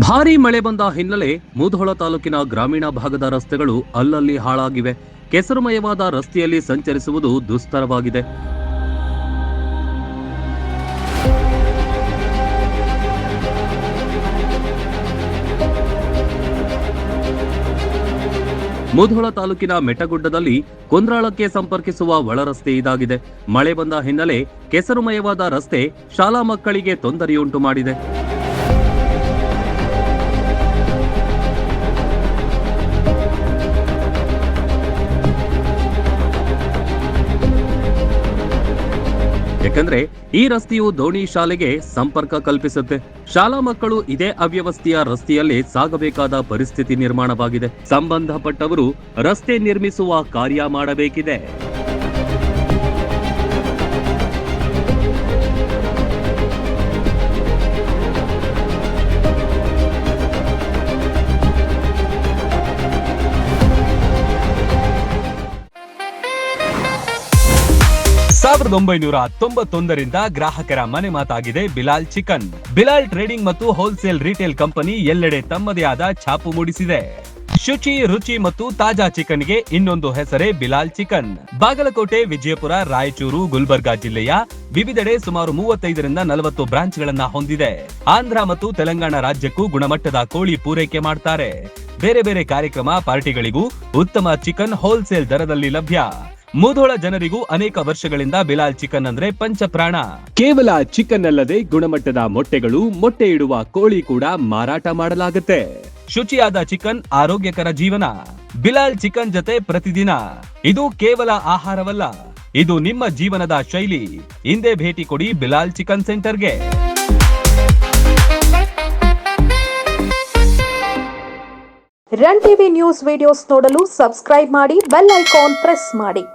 ಭಾರೀ ಮಳೆ ಬಂದ ಹಿನ್ನೆಲೆ ಮುಧೋಳ ತಾಲೂಕಿನ ಗ್ರಾಮೀಣ ಭಾಗದ ರಸ್ತೆಗಳು ಅಲ್ಲಲ್ಲಿ ಹಾಳಾಗಿವೆ. ಕೆಸರುಮಯವಾದ ರಸ್ತೆಯಲ್ಲಿ ಸಂಚರಿಸುವುದು ದುಸ್ತರವಾಗಿದೆ. ಮುಧೋಳ ತಾಲೂಕಿನ ಮೆಟಗುಡ್ಡದಲ್ಲಿ ಕುಂದ್ರಾಳಕ್ಕೆ ಸಂಪರ್ಕಿಸುವ ಒಳರಸ್ತೆ ಇದಾಗಿದೆ. ಮಳೆ ಬಂದ ಹಿನ್ನೆಲೆ ಕೆಸರುಮಯವಾದ ರಸ್ತೆ ಶಾಲಾ ಮಕ್ಕಳಿಗೆ ತೊಂದರೆಯುಂಟು ಮಾಡಿದೆ. ಯಾಕಂದ್ರೆ ಈ ರಸ್ತೆಯು ದೋಣಿ ಶಾಲೆಗೆ ಸಂಪರ್ಕ ಕಲ್ಪಿಸುತ್ತೆ. ಶಾಲಾ ಮಕ್ಕಳು ಇದೇ ಅವ್ಯವಸ್ಥೆಯ ರಸ್ತೆಯಲ್ಲಿ ಸಾಗಬೇಕಾದ ಪರಿಸ್ಥಿತಿ ನಿರ್ಮಾಣವಾಗಿದೆ. ಸಂಬಂಧಪಟ್ಟವರು ರಸ್ತೆ ನಿರ್ಮಿಸುವ ಕಾರ್ಯ ಮಾಡಬೇಕಿದೆ. ಸಾವಿರದ 1991ರಿಂದ ಗ್ರಾಹಕರ ಮನೆ ಮಾತಾಗಿದೆ ಬಿಲಾಲ್ ಚಿಕನ್. ಬಿಲಾಲ್ ಟ್ರೇಡಿಂಗ್ ಮತ್ತು ಹೋಲ್ಸೇಲ್ ರಿಟೇಲ್ ಕಂಪನಿ ಎಲ್ಲೆಡೆ ತಮ್ಮದೇ ಆದ ಛಾಪು ಮೂಡಿಸಿದೆ. ಶುಚಿ, ರುಚಿ ಮತ್ತು ತಾಜಾ ಚಿಕನ್ಗೆ ಇನ್ನೊಂದು ಹೆಸರೇ ಬಿಲಾಲ್ ಚಿಕನ್. ಬಾಗಲಕೋಟೆ, ವಿಜಯಪುರ, ರಾಯಚೂರು, ಗುಲ್ಬರ್ಗಾ ಜಿಲ್ಲೆಯ ವಿವಿಧೆಡೆ ಸುಮಾರು 35ರಿಂದ 40 ಬ್ರಾಂಚ್ಗಳನ್ನ ಹೊಂದಿದೆ. ಆಂಧ್ರ ಮತ್ತು ತೆಲಂಗಾಣ ರಾಜ್ಯಕ್ಕೂ ಗುಣಮಟ್ಟದ ಕೋಳಿ ಪೂರೈಕೆ ಮಾಡ್ತಾರೆ. ಬೇರೆ ಬೇರೆ ಕಾರ್ಯಕ್ರಮ, ಪಾರ್ಟಿಗಳಿಗೂ ಉತ್ತಮ ಚಿಕನ್ ಹೋಲ್ಸೇಲ್ ದರದಲ್ಲಿ ಲಭ್ಯ. ಮುಧೋಳ ಜನರಿಗೂ ಅನೇಕ ವರ್ಷಗಳಿಂದ ಬಿಲಾಲ್ ಚಿಕನ್ ಅಂದ್ರೆ ಪಂಚಪ್ರಾಣ. ಕೇವಲ ಚಿಕನ್ ಅಲ್ಲದೆ ಗುಣಮಟ್ಟದ ಮೊಟ್ಟೆಗಳು, ಮೊಟ್ಟೆ ಇಡುವ ಕೋಳಿ ಕೂಡ ಮಾರಾಟ ಮಾಡಲಾಗುತ್ತೆ. ಶುಚಿಯಾದ ಚಿಕನ್, ಆರೋಗ್ಯಕರ ಜೀವನ. ಬಿಲಾಲ್ ಚಿಕನ್ ಜೊತೆ ಪ್ರತಿದಿನ. ಇದು ಕೇವಲ ಆಹಾರವಲ್ಲ, ಇದು ನಿಮ್ಮ ಜೀವನದ ಶೈಲಿ. ಹಿಂದೆ ಭೇಟಿ ಕೊಡಿ ಬಿಲಾಲ್ ಚಿಕನ್ ಸೆಂಟರ್ಗೆ. ರನ್ ಟಿವಿ ನ್ಯೂಸ್ ವಿಡಿಯೋಸ್ ನೋಡಲು ಸಬ್ಸ್ಕ್ರೈಬ್ ಮಾಡಿ, ಬೆಲ್ ಐಕಾನ್ ಪ್ರೆಸ್ ಮಾಡಿ.